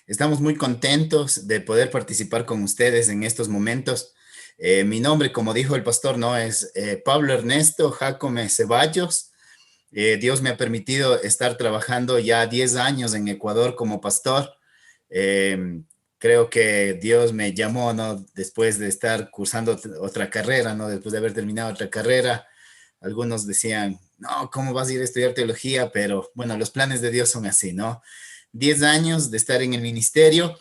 Estamos muy contentos de poder participar con ustedes en estos momentos. Mi nombre, como dijo el pastor, no es Pablo Ernesto Jacome Ceballos. Dios me ha permitido estar trabajando ya 10 años en Ecuador como pastor. Eh, Creo que Dios me llamó, ¿no? Después de estar cursando otra carrera, ¿no? Después de haber terminado otra carrera. Algunos decían, no, ¿cómo vas a ir a estudiar teología? Pero bueno, los planes de Dios son así, ¿no? 10 años de estar en el ministerio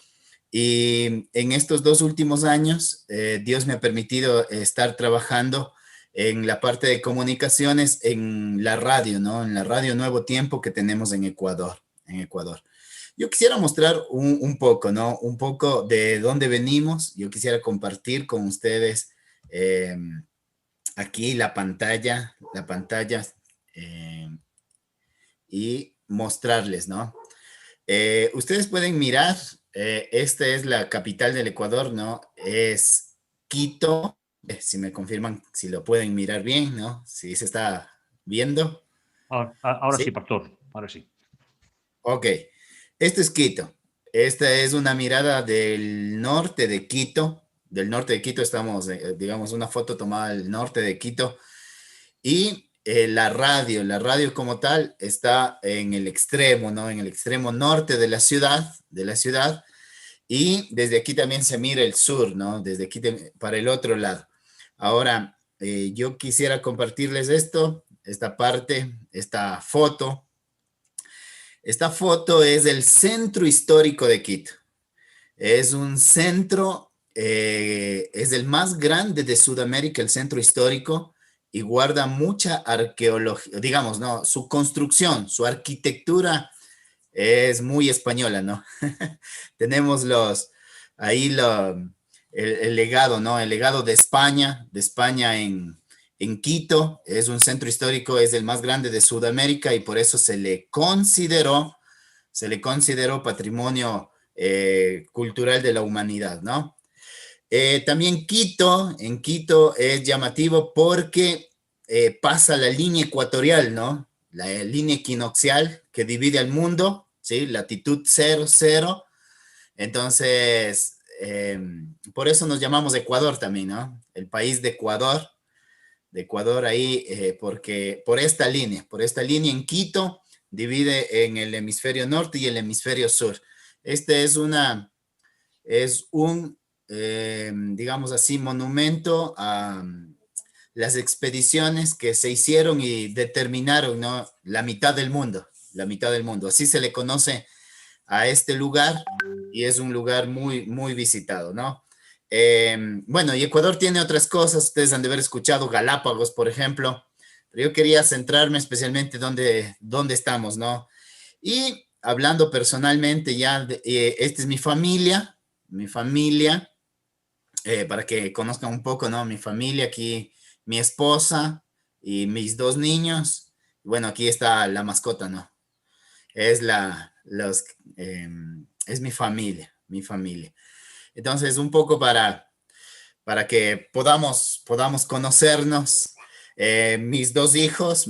y en estos 2 últimos años Dios me ha permitido estar trabajando en la parte de comunicaciones en la radio, ¿no? En la radio Nuevo Tiempo que tenemos en Ecuador, en Ecuador. Yo quisiera mostrar un poco, ¿no? Un poco de dónde venimos. Yo quisiera compartir con ustedes eh, aquí la pantalla eh, y mostrarles, ¿no? Ustedes pueden mirar, esta es la capital del Ecuador, ¿no? Es Quito, si me confirman, si lo pueden mirar bien, ¿no? Si se está viendo, Ahora sí, ¿sí? pastor, ahora sí. Ok, esto es Quito. Esta es una mirada del norte de Quito. Del norte de Quito estamos, digamos, una foto tomada del norte de Quito. Y la radio como tal está en el extremo, ¿no? En el extremo norte de la ciudad. Y desde aquí también se mira el sur, ¿no? Desde aquí para el otro lado. Ahora, yo quisiera compartirles esto, esta parte, esta foto. Esta foto es del centro histórico de Quito. Es un centro, es el más grande de Sudamérica, el centro histórico, y guarda mucha arqueología, digamos, ¿no? Su construcción, su arquitectura es muy española, ¿no? Tenemos ahí el legado, ¿no? El legado de España en Quito, es un centro histórico, es el más grande de Sudamérica y por eso se le consideró patrimonio cultural de la humanidad, ¿no? También Quito, en Quito es llamativo porque pasa la línea ecuatorial, ¿no? La línea equinoccial que divide al mundo, ¿sí? Latitud 00. Entonces, por eso nos llamamos Ecuador también, ¿no? El país de Ecuador ahí, porque por esta línea en Quito, divide en el hemisferio norte y el hemisferio sur. Este es un, digamos así, monumento a las expediciones que se hicieron y determinaron, ¿no? La mitad del mundo. Así se le conoce a este lugar y es un lugar muy, muy visitado, ¿no? Bueno, y Ecuador tiene otras cosas, ustedes han de haber escuchado Galápagos, por ejemplo, pero yo quería centrarme especialmente donde estamos, ¿no? Y hablando personalmente ya, esta es mi familia, para que conozcan un poco, ¿no? Mi familia aquí, mi esposa y mis 2 niños. Bueno, aquí está la mascota, ¿no? Es eh, es mi familia, mi familia. Entonces, un poco para que podamos conocernos. Mis dos hijos,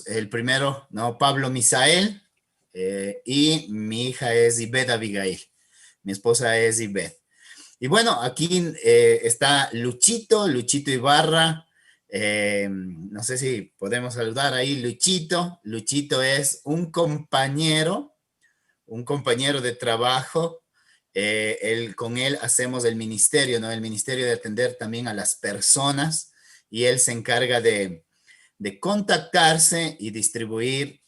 el primero, ¿no? Pablo Misael, y mi hija es Ibed Abigail. Mi esposa es Ibed. Y bueno, aquí está Luchito Ibarra. No sé si podemos saludar ahí, Luchito. Luchito es un compañero de trabajo. Con él hacemos el ministerio, ¿no? El ministerio de atender también a las personas y él se encarga de contactarse y distribuir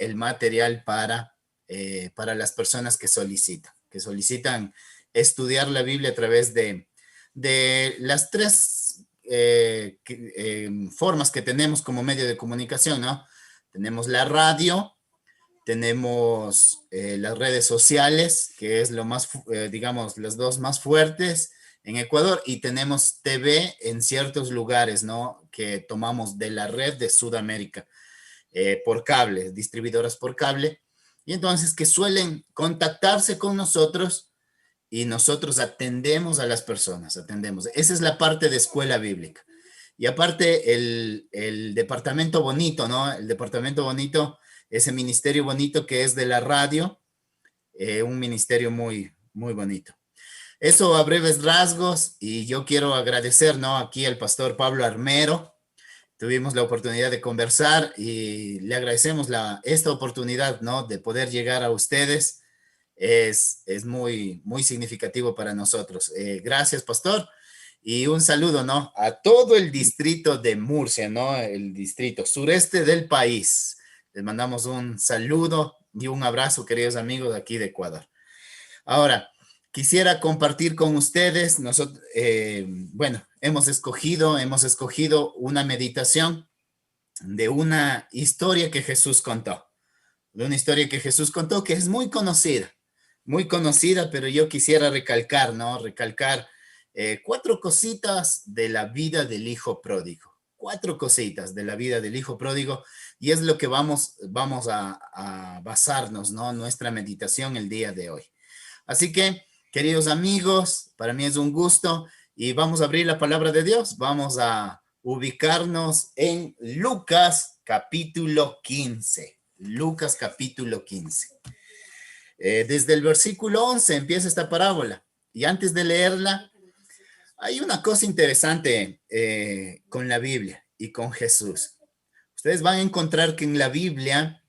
el material para las personas que solicitan estudiar la Biblia a través de las tres formas que tenemos como medio de comunicación, ¿no? Tenemos la radio, tenemos las redes sociales, que es lo más, digamos, los dos más fuertes en Ecuador, y tenemos TV en ciertos lugares, ¿no? Que tomamos de la red de Sudamérica, por cable, distribuidoras por cable, y entonces que suelen contactarse con nosotros y nosotros atendemos a las personas, atendemos. Esa es la parte de escuela bíblica. Y aparte el departamento bonito, ¿no? El departamento bonito, ese ministerio bonito que es de la radio, un ministerio muy, muy bonito. Eso a breves rasgos, y yo quiero agradecer, ¿no? Aquí al pastor Pablo Armero. Tuvimos la oportunidad de conversar y le agradecemos esta oportunidad, ¿no? De poder llegar a ustedes. Es muy, muy significativo para nosotros. Gracias, pastor. Y un saludo, ¿no? A todo el distrito de Murcia, ¿no? El distrito sureste del país. Les mandamos un saludo y un abrazo, queridos amigos de aquí de Ecuador. Ahora, quisiera compartir con ustedes, nosotros, bueno, hemos escogido una meditación de una historia que Jesús contó, de una historia que Jesús contó que es muy conocida, pero yo quisiera recalcar, ¿no? Recalcar cuatro cositas de la vida del hijo pródigo, cuatro cositas de la vida del hijo pródigo, y es lo que vamos a basarnos, ¿no? Nuestra meditación el día de hoy. Así que, queridos amigos, para mí es un gusto y vamos a abrir la palabra de Dios. Vamos a ubicarnos en Lucas capítulo 15. Lucas capítulo 15. Desde el versículo 11 empieza esta parábola. Y antes de leerla, hay una cosa interesante con la Biblia y con Jesús. Ustedes van a encontrar que en la Biblia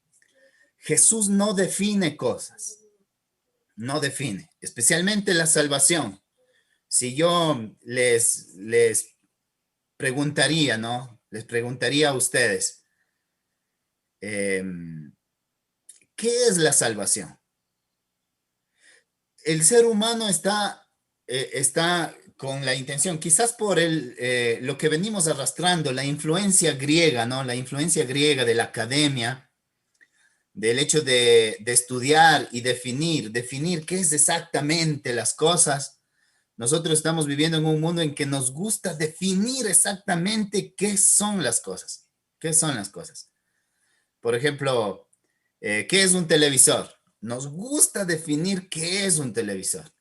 Jesús no define cosas. No define, especialmente la salvación. Si yo les preguntaría, ¿no? Les preguntaría a ustedes, eh, ¿qué es la salvación? El ser humano está con la intención, quizás por lo que venimos arrastrando, la influencia griega, ¿no? La influencia griega de la academia, del hecho de estudiar y definir qué es exactamente las cosas. Nosotros estamos viviendo en un mundo en que nos gusta definir exactamente qué son las cosas. ¿Qué son las cosas? Por ejemplo, ¿qué es un televisor? Nos gusta definir qué es un televisor.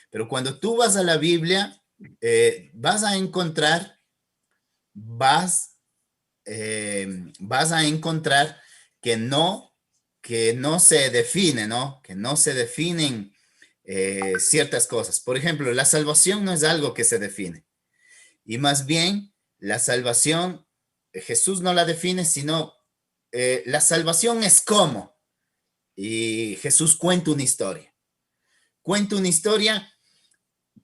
Pero cuando tú vas a la Biblia, vas a encontrar, vas, vas a encontrar que no se define, ¿no? Que no se definen ciertas cosas. Por ejemplo, la salvación no es algo que se define. Y más bien, la salvación, Jesús no la define, sino la salvación es cómo. Y Jesús cuenta una historia. Cuenta una historia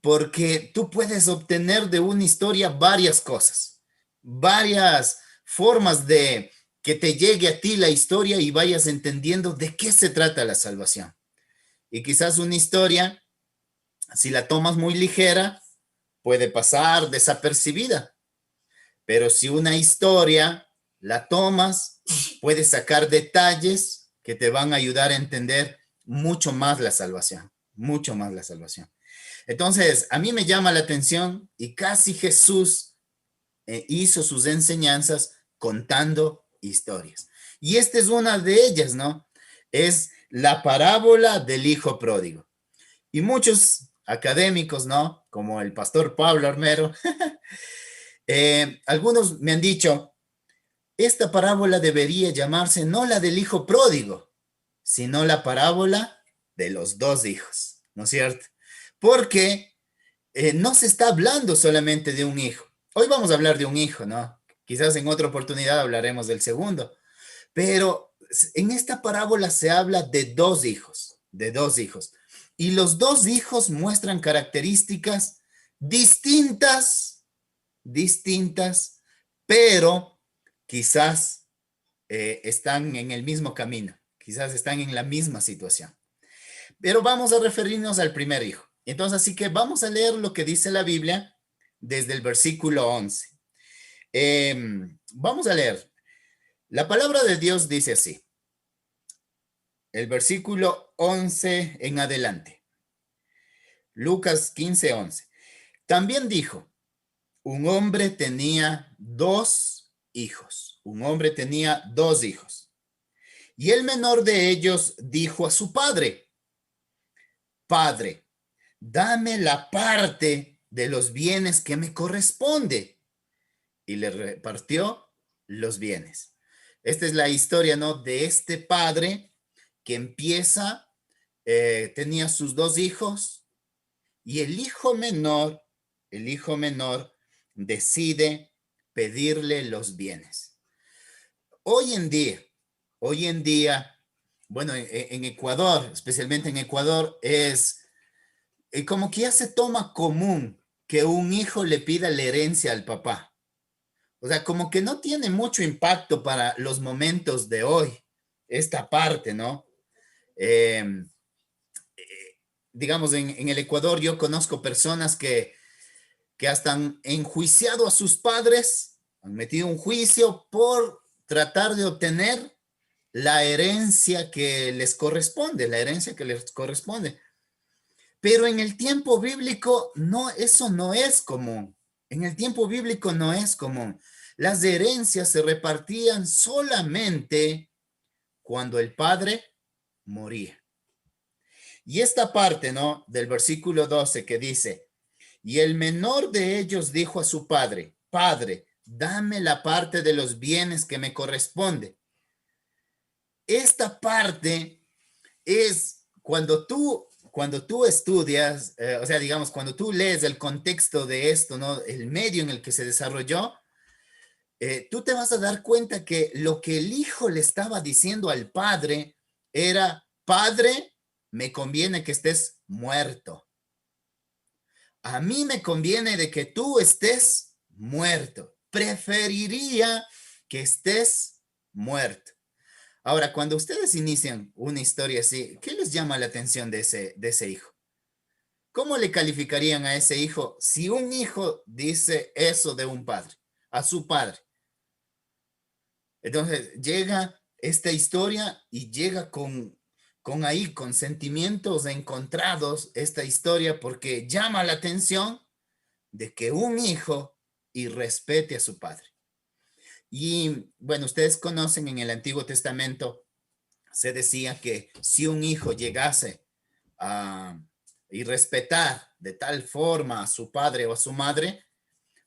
porque tú puedes obtener de una historia varias cosas, varias formas de que te llegue a ti la historia y vayas entendiendo de qué se trata la salvación. Y quizás una historia, si la tomas muy ligera, puede pasar desapercibida. Pero si una historia la tomas, puedes sacar detalles que te van a ayudar a entender mucho más la salvación, mucho más la salvación. Entonces, a mí me llama la atención y casi Jesús hizo sus enseñanzas contando historias. Y esta es una de ellas, ¿no? Es la parábola del hijo pródigo. Y muchos académicos, ¿no? Como el pastor Pablo Armero, algunos me han dicho, esta parábola debería llamarse no la del hijo pródigo, sino la parábola de los dos hijos, ¿no es cierto? Porque no se está hablando solamente de un hijo. Hoy vamos a hablar de un hijo, ¿no? Quizás en otra oportunidad hablaremos del segundo, pero en esta parábola se habla de dos hijos, de dos hijos. Y los dos hijos muestran características distintas, distintas, pero quizás están en el mismo camino, quizás están en la misma situación. Pero vamos a referirnos al primer hijo. Entonces, así que vamos a leer lo que dice la Biblia desde el versículo 11. Vamos a leer. La palabra de Dios dice así. El versículo 11 en adelante. Lucas 15:11. También dijo, un hombre tenía dos hijos. Un hombre tenía dos hijos. Y el menor de ellos dijo a su padre, Padre, dame la parte de los bienes que me corresponde. Y le repartió los bienes. Esta es la historia, ¿no? De este padre que empieza tenía sus dos hijos y el hijo menor decide pedirle los bienes. Hoy en día, hoy en día, bueno, en Ecuador, especialmente en Ecuador, es como que ya se toma común que un hijo le pida la herencia al papá. O sea, como que no tiene mucho impacto para los momentos de hoy, esta parte, ¿no? Eh, digamos, en el Ecuador yo conozco personas que hasta han enjuiciado a sus padres, han metido un juicio por tratar de obtener la herencia que les corresponde, la herencia que les corresponde. Pero en el tiempo bíblico, no, eso no es común. En el tiempo bíblico no es común. Las herencias se repartían solamente cuando el padre moría. Y esta parte, ¿no? Del versículo 12 que dice, y el menor de ellos dijo a su padre, Padre, dame la parte de los bienes que me corresponde. Esta parte es cuando tú estudias, o sea, digamos, cuando tú lees el contexto de esto, ¿no? El medio en el que se desarrolló, tú te vas a dar cuenta que lo que el hijo le estaba diciendo al padre era, Padre, me conviene que estés muerto. A mí me conviene de que tú estés muerto. Preferiría que estés muerto. Ahora, cuando ustedes inician una historia así, ¿qué les llama la atención de ese hijo? ¿Cómo le calificarían a ese hijo si un hijo dice eso de un padre, a su padre? Entonces, llega esta historia y llega con sentimientos encontrados esta historia porque llama la atención de que un hijo irrespete a su padre. Y bueno, ustedes conocen en el Antiguo Testamento, se decía que si un hijo llegase a irrespetar de tal forma a su padre o a su madre,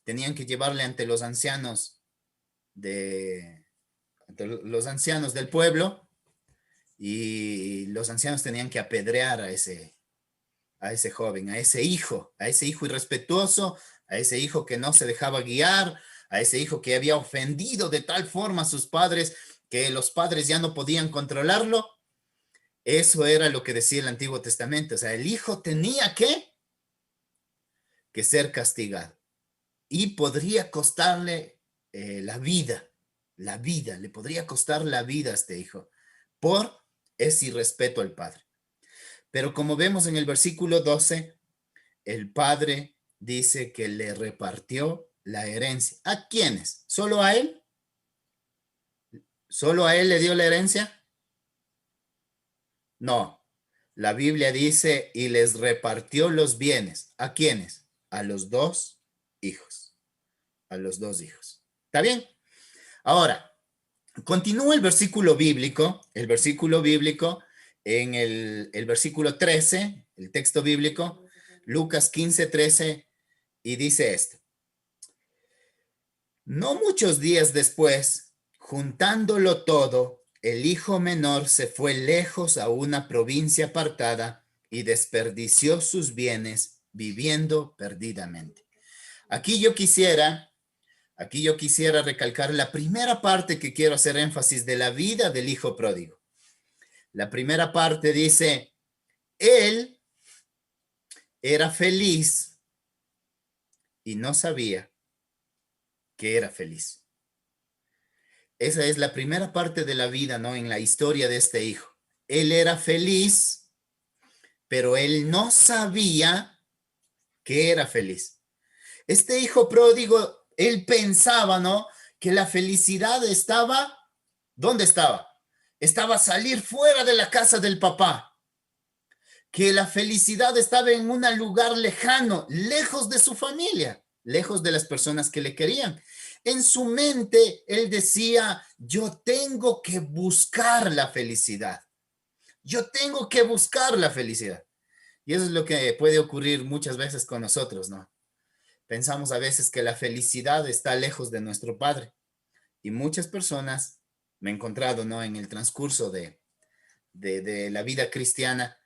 tenían que llevarle ante los ancianos ante los ancianos del pueblo y los ancianos tenían que apedrear a ese joven, a ese hijo irrespetuoso, a ese hijo que no se dejaba guiar, a ese hijo que había ofendido de tal forma a sus padres que los padres ya no podían controlarlo. Eso era lo que decía el Antiguo Testamento. O sea, el hijo tenía que ser castigado y podría costarle la vida, le podría costar la vida a este hijo por ese irrespeto al padre. Pero como vemos en el versículo 12, el padre dice que le repartió la herencia. ¿A quiénes? ¿Solo a él? ¿Solo a él le dio la herencia? No. La Biblia dice, y les repartió los bienes. ¿A quiénes? A los dos hijos. A los dos hijos. ¿Está bien? Ahora, continúa el versículo bíblico en el versículo 13, el texto bíblico, Lucas 15:13, y dice esto. No muchos días después, juntándolo todo, el hijo menor se fue lejos a una provincia apartada y desperdició sus bienes viviendo perdidamente. Aquí yo quisiera, aquí yo quisiera recalcar la primera parte que quiero hacer énfasis de la vida del hijo pródigo. La primera parte dice, él era feliz y no sabía que era feliz. Esa es la primera parte de la vida, ¿no? En la historia de este hijo. Él era feliz, pero él no sabía que era feliz. Este hijo pródigo, él pensaba, ¿no? Que la felicidad estaba, ¿dónde estaba? Estaba salir fuera de la casa del papá. Que la felicidad estaba en un lugar lejano, lejos de su familia, lejos de las personas que le querían. En su mente, él decía, yo tengo que buscar la felicidad. Yo tengo que buscar la felicidad. Y eso es lo que puede ocurrir muchas veces con nosotros, ¿no? Pensamos a veces que la felicidad está lejos de nuestro Padre. Y muchas personas me he encontrado, ¿no? En el transcurso de la vida cristiana,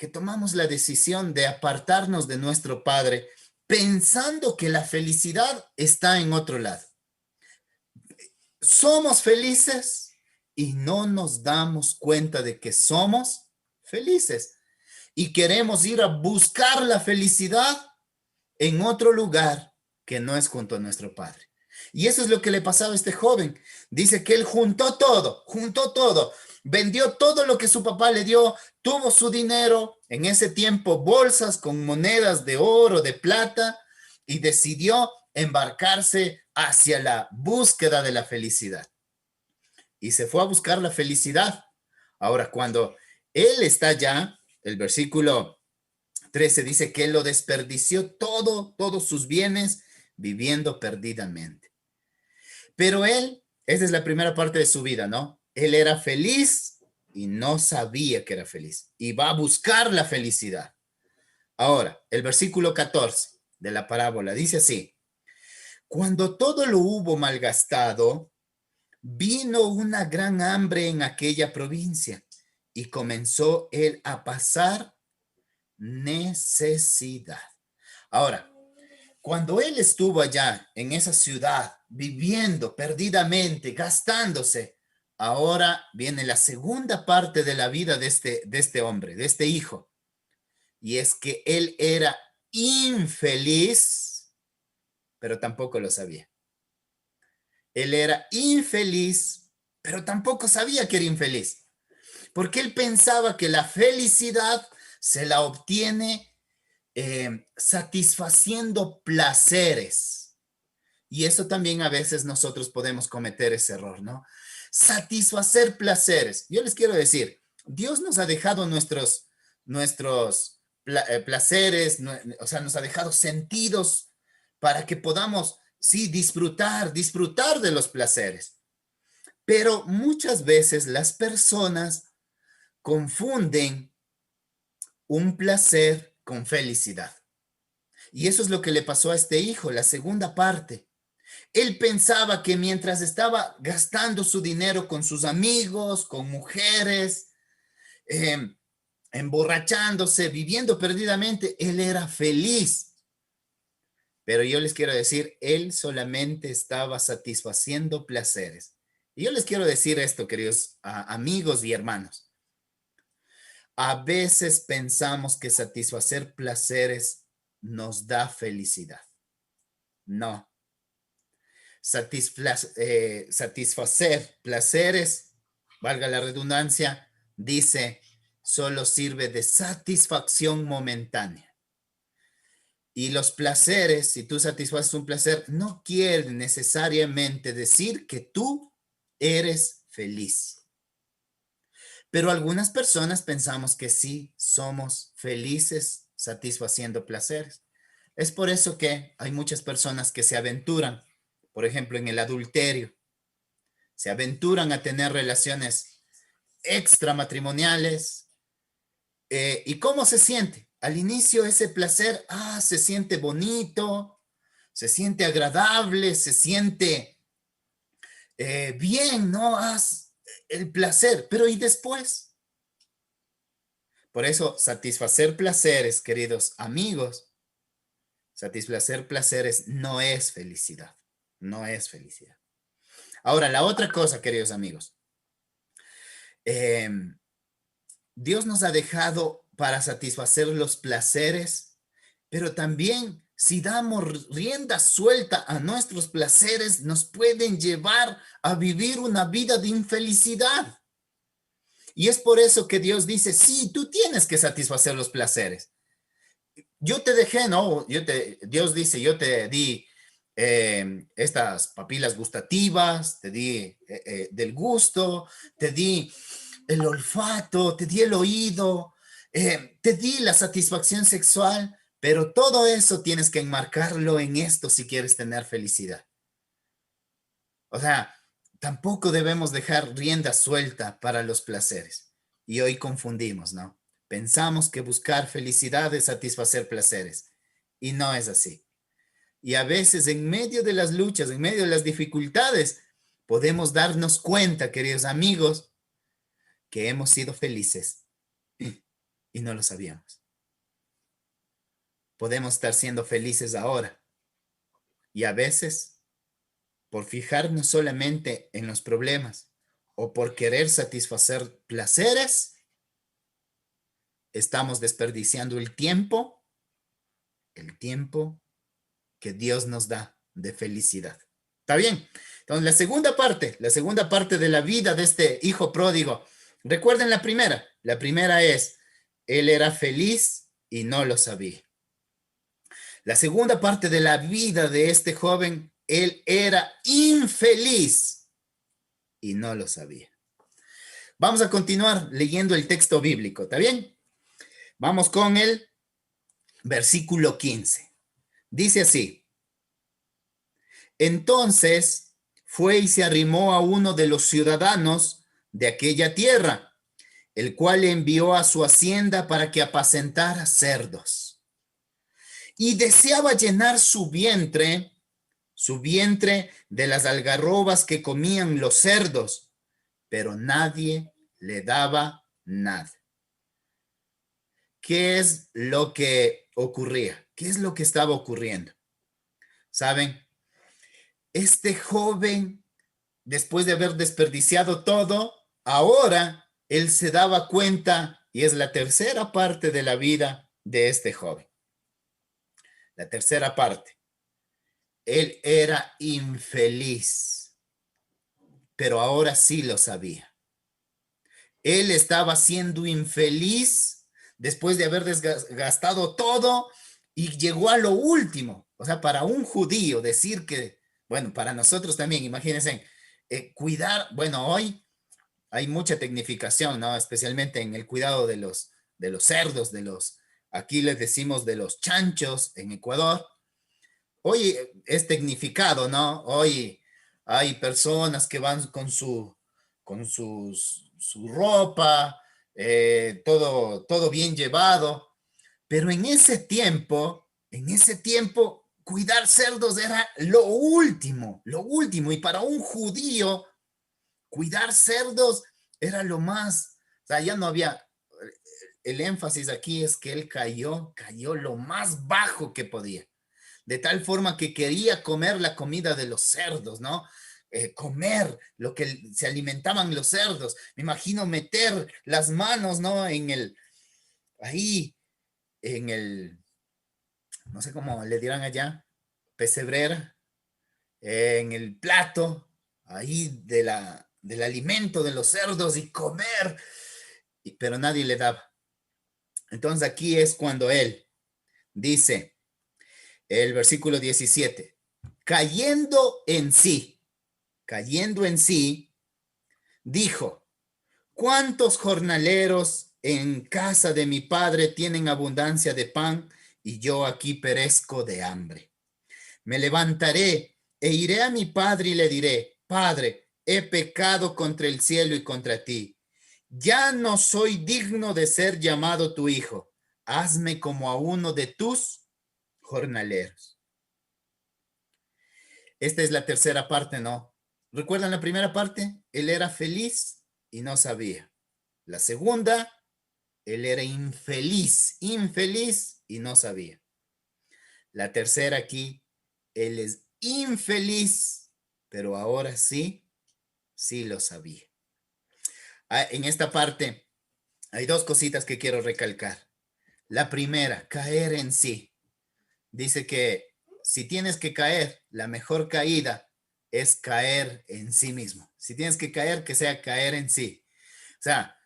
que tomamos la decisión de apartarnos de nuestro Padre pensando que la felicidad está en otro lado. Somos felices y no nos damos cuenta de que somos felices. Y queremos ir a buscar la felicidad en otro lugar que no es junto a nuestro Padre. Y eso es lo que le pasaba a este joven. Dice que él juntó todo, vendió todo lo que su papá le dio, tuvo su dinero, en ese tiempo bolsas con monedas de oro, de plata, y decidió embarcarse hacia la búsqueda de la felicidad. Y se fue a buscar la felicidad. Ahora, cuando él está allá, el versículo 13 dice que él lo desperdició todos sus bienes, viviendo perdidamente. Pero él, esa es la primera parte de su vida, ¿no? Él era feliz y no sabía que era feliz. Y va a buscar la felicidad. Ahora, el versículo 14 de la parábola dice así: cuando todo lo hubo malgastado, vino una gran hambre en aquella provincia y comenzó él a pasar necesidad. Ahora, cuando él estuvo allá en esa ciudad, viviendo perdidamente, gastándose, ahora viene la segunda parte de la vida de este hombre, de este hijo. Y es que él era infeliz, pero tampoco lo sabía. Él era infeliz, pero tampoco sabía que era infeliz. Porque él pensaba que la felicidad se la obtiene satisfaciendo placeres. Y eso también a veces nosotros podemos cometer ese error, ¿no? Satisfacer placeres. Yo les quiero decir, Dios nos ha dejado nuestros placeres, o sea, nos ha dejado sentidos para que podamos, sí, disfrutar de los placeres. Pero muchas veces las personas confunden un placer con felicidad. Y eso es lo que le pasó a este hijo, la segunda parte. Él pensaba que mientras estaba gastando su dinero con sus amigos, con mujeres, eh, emborrachándose, viviendo perdidamente, él era feliz. Pero yo les quiero decir, él solamente estaba satisfaciendo placeres. Y yo les quiero decir esto, queridos amigos y hermanos. A veces pensamos que satisfacer placeres nos da felicidad. No. Satisfacer placeres, valga la redundancia, dice, solo sirve de satisfacción momentánea. Y los placeres, si tú satisfaces un placer, no quiere necesariamente decir que tú eres feliz. Pero algunas personas pensamos que sí somos felices satisfaciendo placeres. Es por eso que hay muchas personas que se aventuran, por ejemplo, en el adulterio, se aventuran a tener relaciones extramatrimoniales. ¿Y cómo se siente? Al inicio ese placer, se siente bonito, se siente agradable, se siente bien, ¿no? El placer, pero ¿y después? Por eso, satisfacer placeres, queridos amigos, satisfacer placeres no es felicidad, no es felicidad. Ahora, la otra cosa, queridos amigos, Dios nos ha dejado para satisfacer los placeres, pero también si damos rienda suelta a nuestros placeres, nos pueden llevar a vivir una vida de infelicidad. Y es por eso que Dios dice, sí, tú tienes que satisfacer los placeres. Yo te dejé, ¿no? Dios dice, yo te di estas papilas gustativas, te di del gusto, te di el olfato, te di el oído, te di la satisfacción sexual, pero todo eso tienes que enmarcarlo en esto si quieres tener felicidad. O sea, tampoco debemos dejar rienda suelta para los placeres. Y hoy confundimos, ¿no? Pensamos que buscar felicidad es satisfacer placeres. Y no es así. Y a veces en medio de las luchas, en medio de las dificultades, podemos darnos cuenta, queridos amigos, que hemos sido felices. y no lo sabíamos. Podemos estar siendo felices ahora y a veces, por fijarnos solamente en los problemas o por querer satisfacer placeres, estamos desperdiciando el tiempo que Dios nos da de felicidad. ¿Está bien? Entonces, la segunda parte de la vida de este hijo pródigo, recuerden la primera es, él era feliz y no lo sabía. La segunda parte de la vida de este joven, él era infeliz y no lo sabía. Vamos a continuar leyendo el texto bíblico, ¿está bien? Vamos con el versículo 15. Dice así: entonces fue y se arrimó a uno de los ciudadanos de aquella tierra, el cual le envió a su hacienda para que apacentara cerdos. Y deseaba llenar su vientre de las algarrobas que comían los cerdos, pero nadie le daba nada. ¿Qué es lo que ocurría? ¿Qué es lo que estaba ocurriendo? ¿Saben? Este joven, después de haber desperdiciado todo, ahora él se daba cuenta, y es la tercera parte de la vida de este joven. La tercera parte. Él era infeliz, pero ahora sí lo sabía. Él estaba siendo infeliz después de haber desgastado todo y llegó a lo último. O sea, para un judío decir que, bueno, para nosotros también, imagínense, cuidar, bueno, hoy hay mucha tecnificación, ¿no? Especialmente en el cuidado de los cerdos, aquí les decimos de los chanchos en Ecuador. Hoy es tecnificado, ¿no? Hoy hay personas que van su ropa, todo bien llevado, pero en ese tiempo, cuidar cerdos era lo último, y para un judío, cuidar cerdos era lo más, o sea, ya no había, el énfasis aquí es que él cayó lo más bajo que podía, de tal forma que quería comer la comida de los cerdos, ¿no? Comer lo que se alimentaban los cerdos. Me imagino meter las manos, ¿no? Ahí, en el, no sé cómo le dirán allá, pesebrera, en el plato, ahí del alimento de los cerdos y comer, pero nadie le daba. Entonces aquí es cuando él dice, el versículo 17, cayendo en sí, dijo, ¿cuántos jornaleros en casa de mi padre tienen abundancia de pan y yo aquí perezco de hambre? Me levantaré e iré a mi padre y le diré, Padre, he pecado contra el cielo y contra ti. Ya no soy digno de ser llamado tu hijo. Hazme como a uno de tus jornaleros. Esta es la tercera parte, ¿no? ¿Recuerdan la primera parte? Él era feliz y no sabía. La segunda, él era infeliz y no sabía. La tercera aquí, él es infeliz, pero ahora sí lo sabía. En esta parte hay dos cositas que quiero recalcar. La primera, caer en sí. Dice que si tienes que caer, la mejor caída es caer en sí mismo. Si tienes que caer, que sea caer en sí. O sea,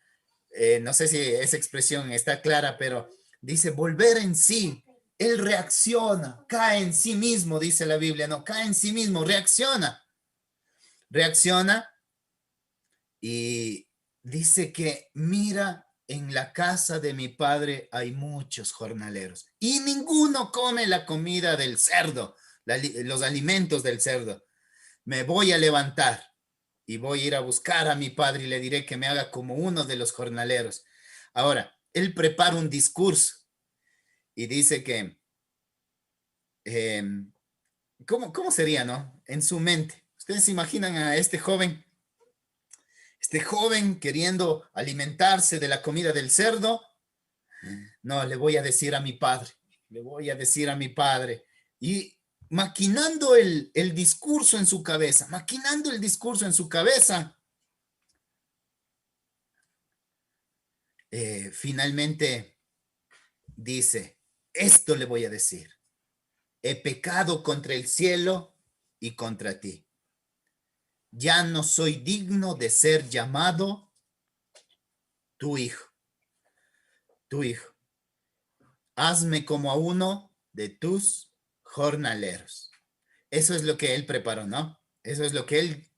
no sé si esa expresión está clara, pero dice volver en sí. Él reacciona, cae en sí mismo, dice la Biblia, no, cae en sí mismo, reacciona y dice que mira, en la casa de mi padre hay muchos jornaleros y ninguno come la comida del cerdo, los alimentos del cerdo. Me voy a levantar y voy a ir a buscar a mi padre y le diré que me haga como uno de los jornaleros. Ahora, él prepara un discurso y dice que, eh, ¿cómo sería, no? En su mente. Ustedes se imaginan a este joven queriendo alimentarse de la comida del cerdo No, le voy a decir a mi padre, le voy a decir a mi padre. Y maquinando el discurso en su cabeza, maquinando el discurso en su cabeza, finalmente dice, esto le voy a decir, he pecado contra el cielo y contra ti. Ya no soy digno de ser llamado tu hijo, tu hijo. Hazme como a uno de tus jornaleros. Eso es lo que él preparó, ¿no? Eso es lo que él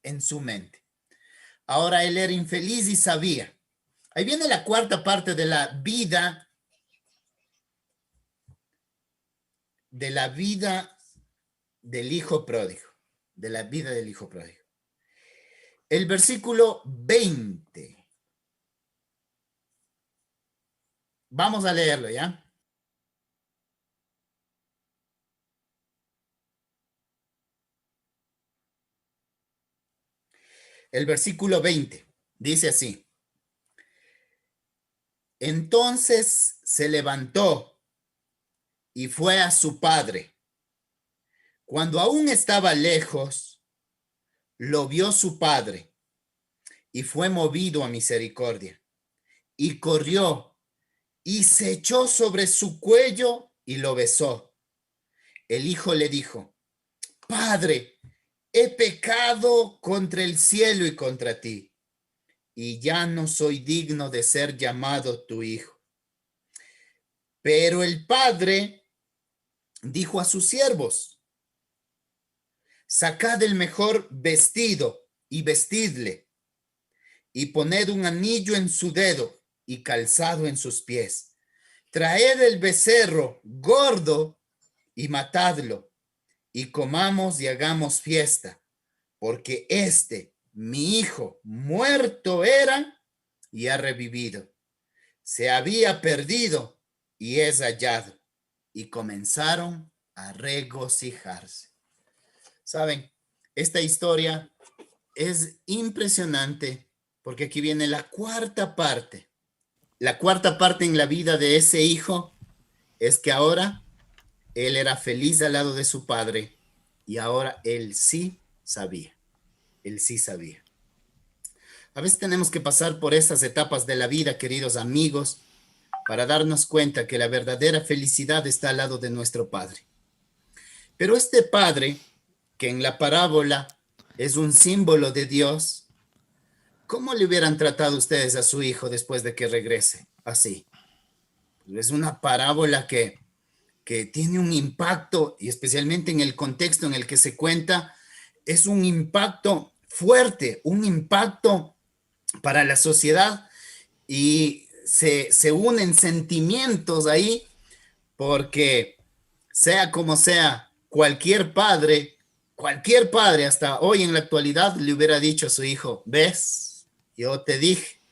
en su mente. Ahora él era infeliz y sabía. Ahí viene la cuarta parte de la vida del hijo pródigo, de la vida del hijo pródigo. El versículo 20. Vamos a leerlo, ¿ya? El versículo 20 dice así. Entonces se levantó y fue a su padre. Cuando aún estaba lejos, lo vio su padre y fue movido a misericordia. Y corrió y se echó sobre su cuello y lo besó. El hijo le dijo, Padre, he pecado contra el cielo y contra ti, y ya no soy digno de ser llamado tu hijo. Pero el padre dijo a sus siervos, sacad el mejor vestido y vestidle, y poned un anillo en su dedo y calzado en sus pies. Traed el becerro gordo y matadlo, y comamos y hagamos fiesta, porque mi hijo, muerto era y ha revivido. Se había perdido y es hallado. Y comenzaron a regocijarse. ¿Saben? Esta historia es impresionante porque aquí viene la cuarta parte. La cuarta parte en la vida de ese hijo es que ahora él era feliz al lado de su padre y ahora él sí sabía. Él sí sabía. A veces tenemos que pasar por estas etapas de la vida, queridos amigos, para darnos cuenta que la verdadera felicidad está al lado de nuestro Padre. Pero este Padre, que en la parábola es un símbolo de Dios, ¿cómo le hubieran tratado ustedes a su hijo después de que regrese? Así. Es una parábola que tiene un impacto, y especialmente en el contexto en el que se cuenta, es un impacto fuerte, un impacto para la sociedad, y se unen sentimientos ahí, porque sea como sea, cualquier padre hasta hoy en la actualidad le hubiera dicho a su hijo, ¿ves? Yo te dije,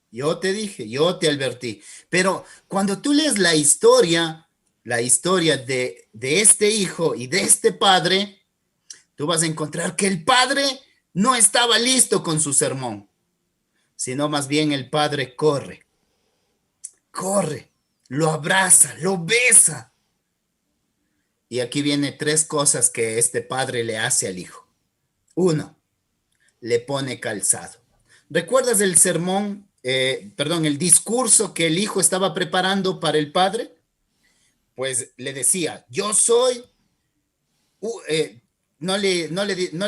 yo te advertí. Pero cuando tú lees la historia de este hijo y de este padre, tú vas a encontrar que el padre no estaba listo con su sermón, sino más bien el padre corre, lo abraza, lo besa. Y aquí viene tres cosas que este padre le hace al hijo. Uno, le pone calzado. ¿Recuerdas el sermón, el discurso que el hijo estaba preparando para el padre? Pues le decía, yo soy, no le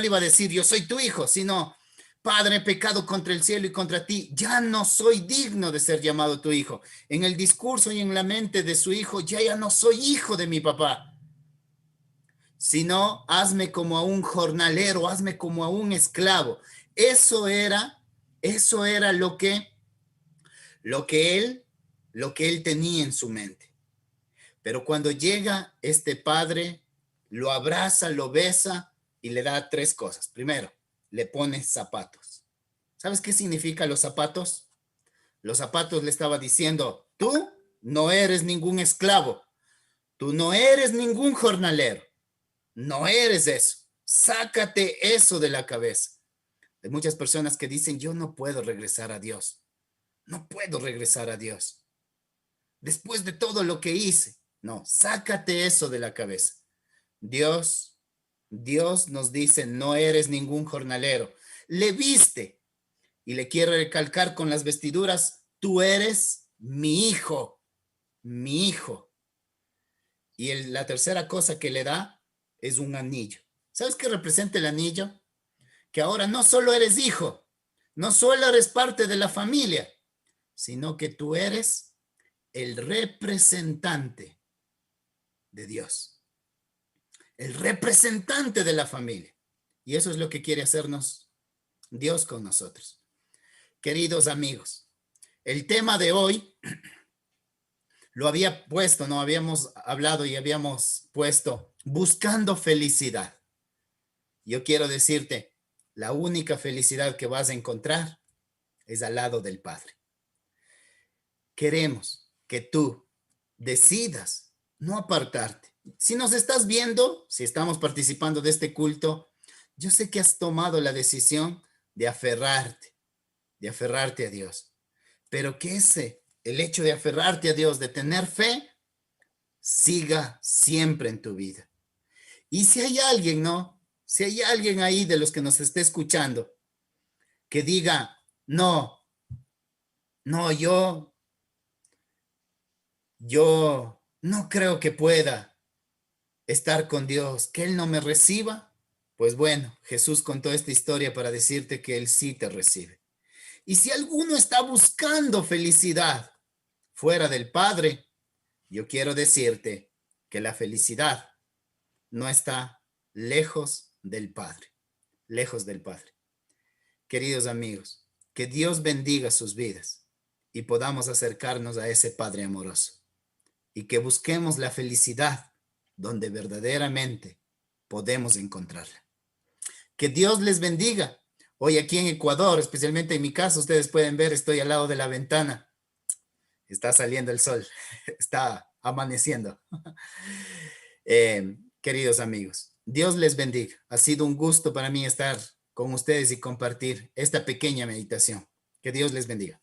iba a decir yo soy tu hijo, sino, Padre, he pecado contra el cielo y contra ti, ya no soy digno de ser llamado tu hijo. En el discurso y en la mente de su hijo, ya no soy hijo de mi papá, sino hazme como a un jornalero, hazme como a un esclavo. Eso era lo que él, lo que él tenía en su mente. Pero cuando llega este padre, lo abraza, lo besa y le da tres cosas. Primero, le pone zapatos. ¿Sabes qué significa los zapatos? Los zapatos le estaba diciendo, tú no eres ningún esclavo, tú no eres ningún jornalero, no eres eso. Sácate eso de la cabeza. Hay muchas personas que dicen, yo no puedo regresar a Dios. No puedo regresar a Dios. después de todo lo que hice. No, sácate eso de la cabeza. Dios nos dice, no eres ningún jornalero. Le viste y le quiero recalcar con las vestiduras, tú eres mi hijo, mi hijo. Y la tercera cosa que le da es un anillo. ¿Sabes qué representa el anillo? Que ahora no solo eres hijo, no solo eres parte de la familia, sino que tú eres el representante de Dios, el representante de la familia. Y eso es lo que quiere hacernos Dios con nosotros. Queridos amigos, el tema de hoy lo había puesto, no habíamos hablado y habíamos puesto buscando felicidad. Yo quiero decirte, la única felicidad que vas a encontrar es al lado del Padre. Queremos que tú decidas no apartarte. Si nos estás viendo, si estamos participando de este culto, yo sé que has tomado la decisión de aferrarte a Dios, pero que el hecho de aferrarte a Dios, de tener fe, siga siempre en tu vida. Y si hay alguien, ¿no? Si hay alguien ahí de los que nos esté escuchando que diga, no, no, yo no creo que pueda estar con Dios, que Él no me reciba, pues bueno, Jesús contó esta historia para decirte que Él sí te recibe. Y si alguno está buscando felicidad fuera del Padre, yo quiero decirte que la felicidad no está lejos del Padre, lejos del Padre. Queridos amigos, que Dios bendiga sus vidas y podamos acercarnos a ese Padre amoroso y que busquemos la felicidad donde verdaderamente podemos encontrarla. Que Dios les bendiga. Hoy aquí en Ecuador, especialmente en mi caso, ustedes pueden ver, estoy al lado de la ventana. Está saliendo el sol, está amaneciendo. Queridos amigos, Dios les bendiga. Ha sido un gusto para mí estar con ustedes y compartir esta pequeña meditación. Que Dios les bendiga.